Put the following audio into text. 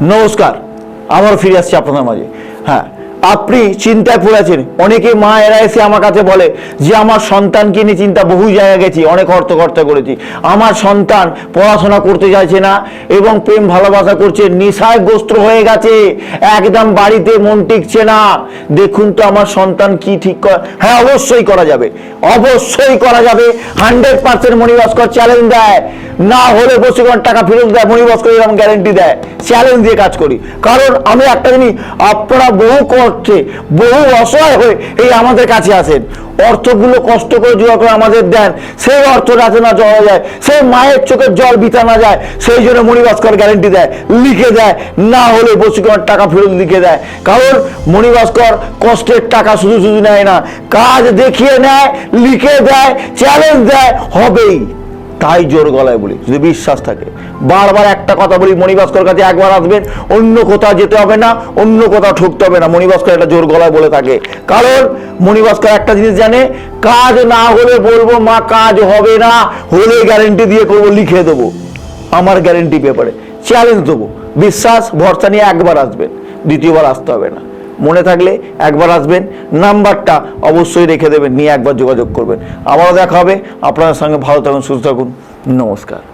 নমস্কার, আবার ফিরে আসছি আপনাদের মাঝে। হ্যাঁ, আপনি চিন্তায় পড়েছেন। অনেকে মা এরা এসে আমার কাছে বলে যে আমার সন্তানকে নিয়ে চিন্তা, বহু জায়গায় গেছি, অনেক অর্থ খরচা করেছি, আমার সন্তান পড়াশোনা করতে চাইছে না এবং প্রেম ভালোবাসা করছে, নেশায় গ্রস্ত হয়ে গেছে, একদম বাড়িতে মন টিকছে না। দেখুন তো আমার সন্তান কি ঠিক করা। হ্যাঁ, অবশ্যই করা যাবে, অবশ্যই করা যাবে। 100% মণিভাস্কর চ্যালেঞ্জ দেয়, না হলে বসীকরণ টাকা ফেরত দেয়। মণিভাস্কর এরকম গ্যারেন্টি দেয়, চ্যালেঞ্জ দিয়ে কাজ করি। কারণ আমি একটা জিনিস, আপনারা বহু কষ্টে, বহু অসহায় হয়ে এই আমাদের কাছে আসেন, অর্থগুলো কষ্ট করে জোগাড় করে আমাদের দেন, সেই অর্থ যাতে না জড়া যায়, সেই মায়ের চোখের জল বিতা না যায়, সেই জন্য মণিভাস্কর গ্যারেন্টি দেয়, লিখে দেয়, না হলে বসীকরণ টাকা ফেরত লিখে দেয়। কারণ মণিভাস্কর কষ্টের টাকা শুধু শুধু নেয় না, কাজ দেখিয়ে নেয়, লিখে দেয়, চ্যালেঞ্জ দেয়, হবেই। তাই জোর গলায় বলি, যদি বিশ্বাস থাকে। বারবার একটা কথা বলি, মণিভাস্কর কাছে একবার আসবেন, অন্য কোথাও যেতে হবে না, অন্য কোথাও ঠকতে হবে না। মণিভাস্কর একটা জোর গলায় বলে থাকে, কারণ মণিভাস্কর একটা জিনিস জানে, কাজ না হলে বলবো মা কাজ হবে না, হলে গ্যারেন্টি দিয়ে করবো, লিখে দেবো, আমার গ্যারেন্টি পেপারে চ্যালেঞ্জ দেবো। বিশ্বাস ভরসা নিয়ে একবার আসবেন, দ্বিতীয়বার আসতে হবে না। মনে থাকলে একবার আসবেন, নাম্বারটা অবশ্যই রেখে দেবেন, নিয়ে একবার যোগাযোগ করবেন। আবারও দেখা হবে। আপনাদের সঙ্গে ভালো থাকুন, সুস্থ থাকুন, নমস্কার।